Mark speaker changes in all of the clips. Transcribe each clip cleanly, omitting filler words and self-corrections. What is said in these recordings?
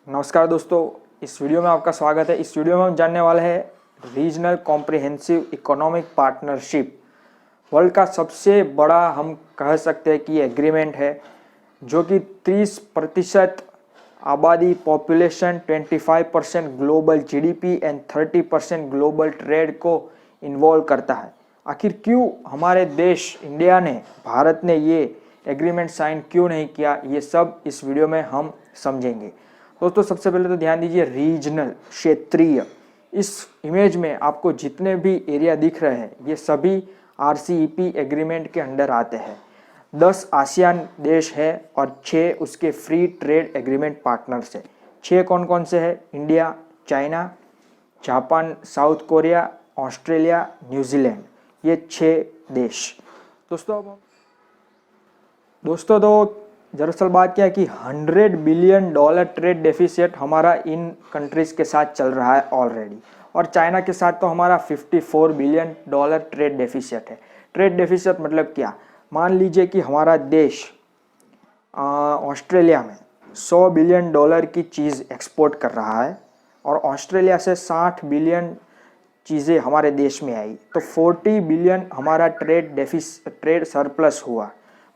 Speaker 1: नमस्कार दोस्तों, इस वीडियो में आपका स्वागत है। इस वीडियो में हम जानने वाले हैं regional comprehensive economic partnership. World का सबसे बड़ा हम कह सकते हैं कि एग्रीमेंट है जो कि 30% आबादी population, 25% global GDP and 30% global trade को इन्वॉल्व करता है। आखिर क्यों हमारे देश इंडिया ने, भारत ने ये एग्रीमेंट साइन क्यों नहीं किया, ये सब इस वीडियो में हम समझेंगे। दोस्तों सबसे पहले तो ध्यान दीजिए, रीजनल, क्षेत्रीय। इस इमेज में आपको जितने भी एरिया दिख रहे हैं ये सभी आरसीईपी एग्रीमेंट के अंडर आते हैं। 10 आसियान देश है और 6 उसके फ्री ट्रेड एग्रीमेंट पार्टनर्स है। 6 कौन कौन से है? India, China, Japan, south Korea, Australia, New Zealand, ये 6 देश। दोस्तों तो दरअसल बात क्या है कि $100 बिलियन ट्रेड डेफिसिट हमारा इन कंट्रीज के साथ चल रहा है ऑलरेडी, और चाइना के साथ तो हमारा $54 बिलियन ट्रेड डेफिसिट है। ट्रेड डेफिसिट मतलब क्या? मान लीजिए कि हमारा देश ऑस्ट्रेलिया में $100 बिलियन की चीज़ एक्सपोर्ट कर रहा है और ऑस्ट्रेलिया से 60 बिलियन चीज़ें हमारे देश में आई, तो 40 बिलियन हमारा ट्रेड सरप्लस हुआ,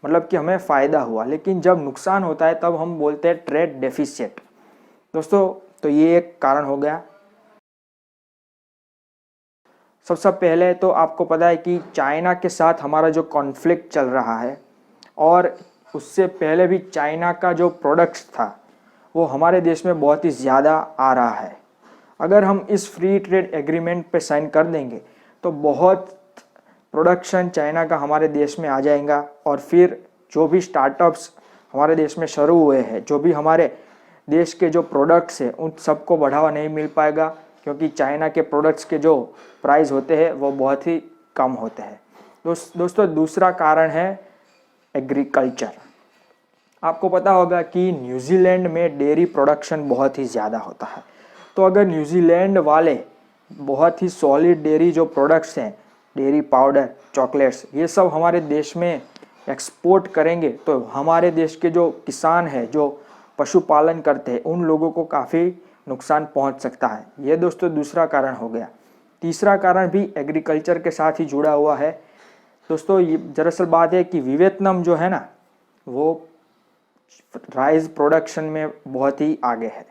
Speaker 1: मतलब कि हमें फ़ायदा हुआ। लेकिन जब नुकसान होता है तब हम बोलते हैं ट्रेड डेफिसिट। दोस्तों तो ये एक कारण हो गया। सबसे पहले तो आपको पता है कि चाइना के साथ हमारा जो कॉन्फ्लिक्ट चल रहा है, और उससे पहले भी चाइना का जो प्रोडक्ट्स था वो हमारे देश में बहुत ही ज़्यादा आ रहा है। अगर हम इस फ्री ट्रेड एग्रीमेंट पे साइन कर देंगे तो बहुत प्रोडक्शन चाइना का हमारे देश में आ जाएगा, और फिर जो भी स्टार्टअप्स हमारे देश में शुरू हुए हैं, जो भी हमारे देश के जो प्रोडक्ट्स हैं, उन सबको बढ़ावा नहीं मिल पाएगा, क्योंकि चाइना के प्रोडक्ट्स के जो प्राइस होते हैं वो बहुत ही कम होते हैं। दोस्तों दूसरा कारण है एग्रीकल्चर। आपको पता होगा कि न्यूजीलैंड में डेयरी प्रोडक्शन बहुत ही ज़्यादा होता है। तो अगर न्यूजीलैंड वाले बहुत ही सॉलिड डेयरी जो प्रोडक्ट्स हैं, डेयरी पाउडर, चॉकलेट्स, ये सब हमारे देश में एक्सपोर्ट करेंगे तो हमारे देश के जो किसान हैं, जो पशुपालन करते हैं, उन लोगों को काफ़ी नुकसान पहुंच सकता है। ये दोस्तों दूसरा कारण हो गया। तीसरा कारण भी एग्रीकल्चर के साथ ही जुड़ा हुआ है। दोस्तों ये दरअसल बात है कि वियतनाम जो है ना, वो राइस प्रोडक्शन में बहुत ही आगे है,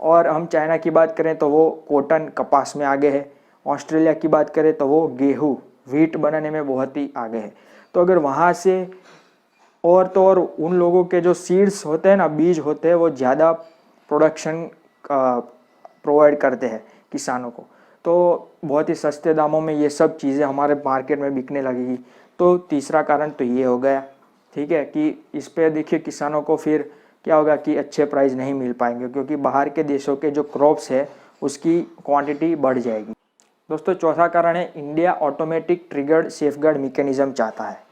Speaker 1: और हम चाइना की बात करें तो वो कॉटन, कपास में आगे है। ऑस्ट्रेलिया की बात करें तो वो गेहूँ, व्हीट बनाने में बहुत ही आगे है। तो अगर वहाँ से और तो और उन लोगों के जो सीड्स होते हैं ना, बीज होते हैं, वो ज़्यादा प्रोडक्शन प्रोवाइड करते हैं किसानों को, तो बहुत ही सस्ते दामों में ये सब चीज़ें हमारे मार्केट में बिकने लगेगी। तो तीसरा कारण तो ये हो गया, ठीक है, कि इस पे देखिए किसानों को फिर क्या होगा कि अच्छे प्राइस नहीं मिल पाएंगे, क्योंकि बाहर के देशों के जो क्रॉप्स है उसकी क्वांटिटी बढ़ जाएगी। दोस्तों चौथा कारण है India automatic triggered safeguard mechanism चाहता है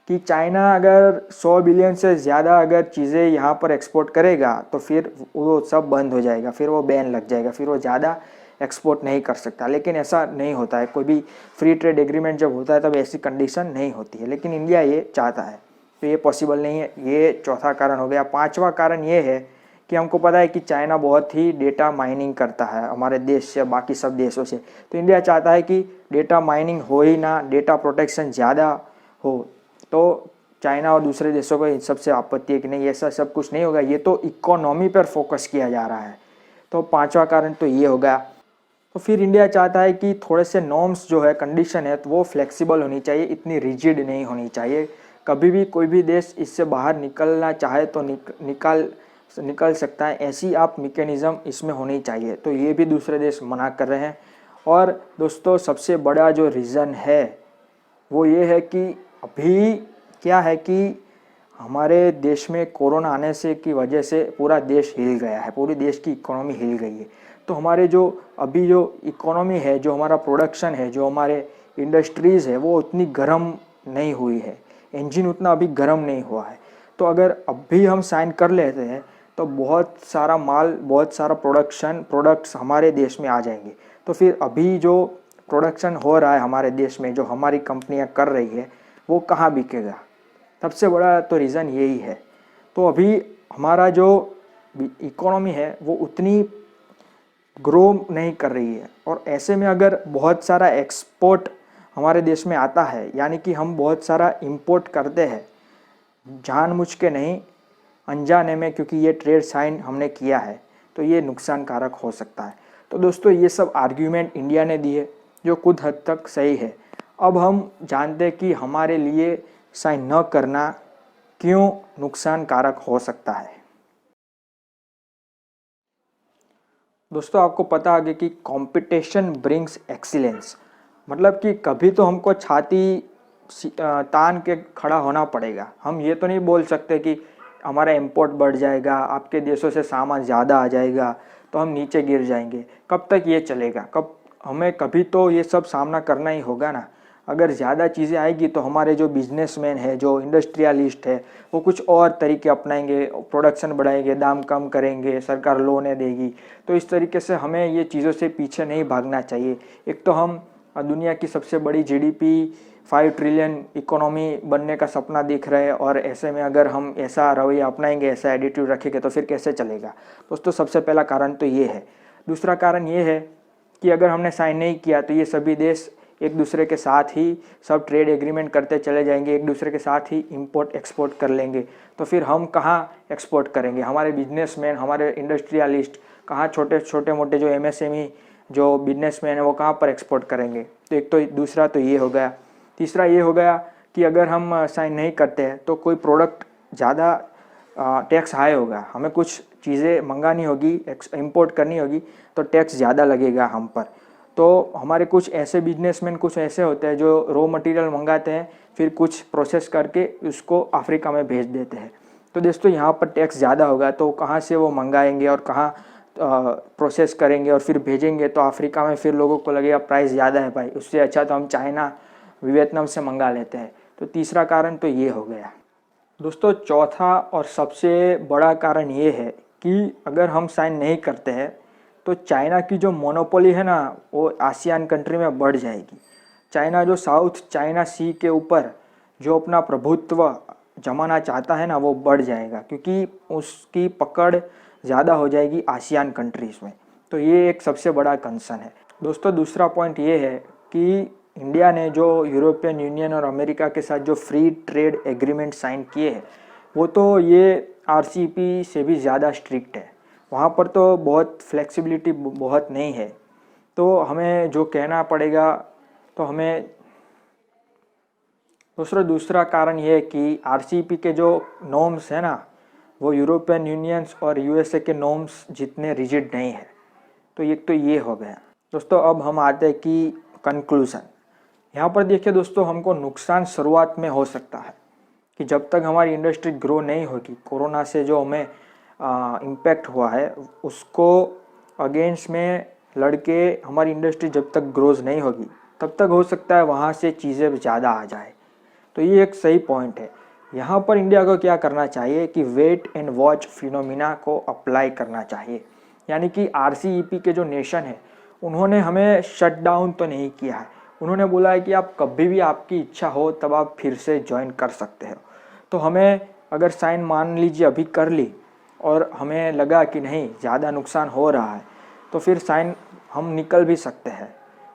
Speaker 1: कि चाइना अगर 100 बिलियन से ज़्यादा अगर चीज़ें यहाँ पर एक्सपोर्ट करेगा तो फिर वो सब बंद हो जाएगा, फिर वो बैन लग जाएगा, फिर वो ज़्यादा एक्सपोर्ट नहीं कर सकता। लेकिन ऐसा नहीं होता है, कोई भी फ्री ट्रेड एग्रीमेंट जब होता है तब ऐसी कंडीशन नहीं होती है, लेकिन इंडिया ये चाहता है, तो ये पॉसिबल नहीं है। ये चौथा कारण हो गया। पाँचवा कारण ये है कि हमको पता है कि चाइना बहुत ही डेटा माइनिंग करता है हमारे देश से, बाकी सब देशों से। तो इंडिया चाहता है कि डेटा माइनिंग हो ही ना, डेटा प्रोटेक्शन ज़्यादा हो। तो चाइना और दूसरे देशों को इन सबसे आपत्ति है कि नहीं, ऐसा सब कुछ नहीं होगा, ये तो इकोनॉमी पर फोकस किया जा रहा है। तो पाँचवा कारण तो ये होगा। तो फिर इंडिया चाहता है कि थोड़े से नॉर्म्स जो है, कंडीशन है, तो वो फ्लेक्सिबल होनी चाहिए, इतनी रिजिड नहीं होनी चाहिए। कभी भी कोई भी देश इससे बाहर निकलना चाहे तो निकल सकता है, ऐसी आप मैकेनिज़्म इसमें होनी चाहिए। तो ये भी दूसरे देश मना कर रहे हैं। और दोस्तों सबसे बड़ा जो रीज़न है वो ये है कि अभी क्या है कि हमारे देश में कोरोना आने से की वजह से पूरा देश हिल गया है, पूरी देश की इकोनॉमी हिल गई है। तो हमारे जो अभी जो इकोनॉमी है, जो हमारा प्रोडक्शन है, जो हमारे इंडस्ट्रीज़ है, वो उतनी गर्म नहीं हुई है, इंजन उतना अभी गर्म नहीं हुआ है। तो अगर अभी हम साइन कर लेते हैं तो बहुत सारा माल, बहुत सारा प्रोडक्ट्स हमारे देश में आ जाएंगे। तो फिर अभी जो प्रोडक्शन हो रहा है हमारे देश में, जो हमारी कंपनियां कर रही है, वो कहाँ बिकेगा? सबसे बड़ा तो रीज़न यही है। तो अभी हमारा जो इकोनॉमी है वो उतनी ग्रो नहीं कर रही है। और ऐसे में अगर बहुत सारा एक्सपोर्ट हमारे देश में आता है, यानी कि हम बहुत सारा इंपोर्ट करते हैं जानबूझ के नहीं, अनजाने में, क्योंकि ये ट्रेड साइन हमने किया है, तो ये नुकसानकारक हो सकता है। तो दोस्तों ये सब आर्ग्यूमेंट इंडिया ने दिए जो कुछ हद तक सही है। अब हम जानते हैं कि हमारे लिए साइन न करना क्यों नुकसानकारक हो सकता है। दोस्तों आपको पता है कि कंपटीशन ब्रिंग्स एक्सीलेंस, मतलब कि कभी तो हमको छाती तान के खड़ा होना पड़ेगा। हम ये तो नहीं बोल सकते कि हमारा इंपोर्ट बढ़ जाएगा, आपके देशों से सामान ज़्यादा आ जाएगा तो हम नीचे गिर जाएंगे। कब तक ये चलेगा? हमें कभी तो ये सब सामना करना ही होगा ना। अगर ज़्यादा चीज़ें आएगी तो हमारे जो बिजनेसमैन है, जो इंडस्ट्रियलिस्ट है, वो कुछ और तरीके अपनाएंगे, प्रोडक्शन बढ़ाएंगे, दाम कम करेंगे, सरकार लोनें देगी। तो इस तरीके से हमें ये चीज़ों से पीछे नहीं भागना चाहिए। एक तो हम दुनिया की सबसे बड़ी जीडीपी 5 ट्रिलियन इकोनॉमी बनने का सपना देख रहे हैं, और ऐसे में अगर हम ऐसा रवैया अपनाएंगे, ऐसा एटीट्यूड रखेंगे तो फिर कैसे चलेगा। दोस्तों सबसे पहला कारण तो ये है। दूसरा कारण ये है कि अगर हमने साइन नहीं किया तो ये सभी देश एक दूसरे के साथ ही सब ट्रेड एग्रीमेंट करते चले जाएंगे, एक दूसरे के साथ ही इंपोर्ट एक्सपोर्ट कर लेंगे। तो फिर हम कहाँ एक्सपोर्ट करेंगे? हमारे बिजनेसमैन, हमारे इंडस्ट्रियलिस्ट कहाँ, छोटे मोटे जो एमएसएमई जो बिजनेसमैन है वो कहाँ पर एक्सपोर्ट करेंगे? तो एक तो दूसरा तो ये हो गया। तीसरा ये हो गया कि अगर हम साइन नहीं करते हैं तो कोई प्रोडक्ट ज़्यादा टैक्स हाई होगा, हमें कुछ चीज़ें मंगानी होगी, इंपोर्ट करनी होगी तो टैक्स ज़्यादा लगेगा हम पर। तो हमारे कुछ ऐसे बिजनेसमैन कुछ ऐसे होते हैं जो रॉ मटेरियल मंगाते हैं, फिर कुछ प्रोसेस करके उसको अफ्रीका में भेज देते हैं। तो दोस्तों यहाँ पर टैक्स ज़्यादा होगा, तो कहाँ से वो मंगाएंगे और कहाँ प्रोसेस करेंगे और फिर भेजेंगे? तो अफ्रीका में फिर लोगों को लगेगा प्राइस ज़्यादा है भाई, उससे अच्छा तो हम चाइना, वियतनाम से मंगा लेते हैं। तो तीसरा कारण तो ये हो गया। दोस्तों चौथा और सबसे बड़ा कारण ये है कि अगर हम साइन नहीं करते हैं तो चाइना की जो मोनोपोली है ना वो आसियान कंट्री में बढ़ जाएगी। चाइना जो साउथ चाइना सी के ऊपर जो अपना प्रभुत्व जमाना चाहता है ना वो बढ़ जाएगा, क्योंकि उसकी पकड़ ज़्यादा हो जाएगी आसियान कंट्रीज़ में। तो ये एक सबसे बड़ा कंसर्न है। दोस्तों दूसरा पॉइंट ये है कि इंडिया ने जो यूरोपियन यूनियन और अमेरिका के साथ जो फ्री ट्रेड एग्रीमेंट साइन किए हैं वो तो ये आरसीईपी से भी ज़्यादा स्ट्रिक्ट है। वहाँ पर तो बहुत फ्लेक्सिबिलिटी बहुत नहीं है। तो हमें जो कहना पड़ेगा, तो हमें दूसरा कारण ये है कि आरसीईपी के जो नॉर्म्स है ना वो यूरोपियन यूनियंस और यूएसए के नॉर्म्स जितने रिजिड नहीं है। तो एक तो ये हो गया। दोस्तों अब हम आते हैं कि कंक्लूज़न। यहाँ पर देखिए दोस्तों, हमको नुकसान शुरुआत में हो सकता है कि जब तक हमारी इंडस्ट्री ग्रो नहीं होगी, कोरोना से जो हमें इम्पैक्ट हुआ है उसको अगेंस्ट में लड़के हमारी इंडस्ट्री जब तक ग्रोज नहीं होगी तब तक हो सकता है वहाँ से चीज़ें ज़्यादा आ जाए। तो ये एक सही पॉइंट है। यहाँ पर इंडिया को क्या करना चाहिए कि वेट एंड वॉच फिनोमिना को अप्लाई करना चाहिए। यानी कि आरसीईपी के जो नेशन है उन्होंने हमें शट डाउन तो नहीं किया है, उन्होंने बोला है कि आप कभी भी आपकी इच्छा हो तब आप फिर से ज्वाइन कर सकते हो। तो हमें अगर साइन मान लीजिए अभी कर ली और हमें लगा कि नहीं ज़्यादा नुकसान हो रहा है तो फिर साइन हम निकल भी सकते हैं।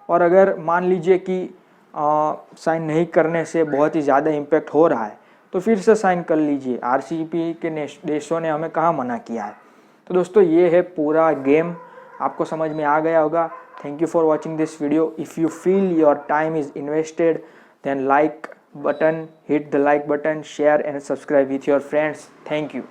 Speaker 1: और अगर मान लीजिए कि साइन नहीं करने से बहुत ही ज़्यादा इम्पैक्ट हो रहा है तो फिर से साइन कर लीजिए। आरसीईपी के देशों ने हमें कहाँ मना किया है। तो दोस्तों ये है पूरा गेम, आपको समझ में आ गया होगा। Thank you for watching this video. If you feel your time is invested, then like button, hit the like button, share and subscribe with your friends. Thank you.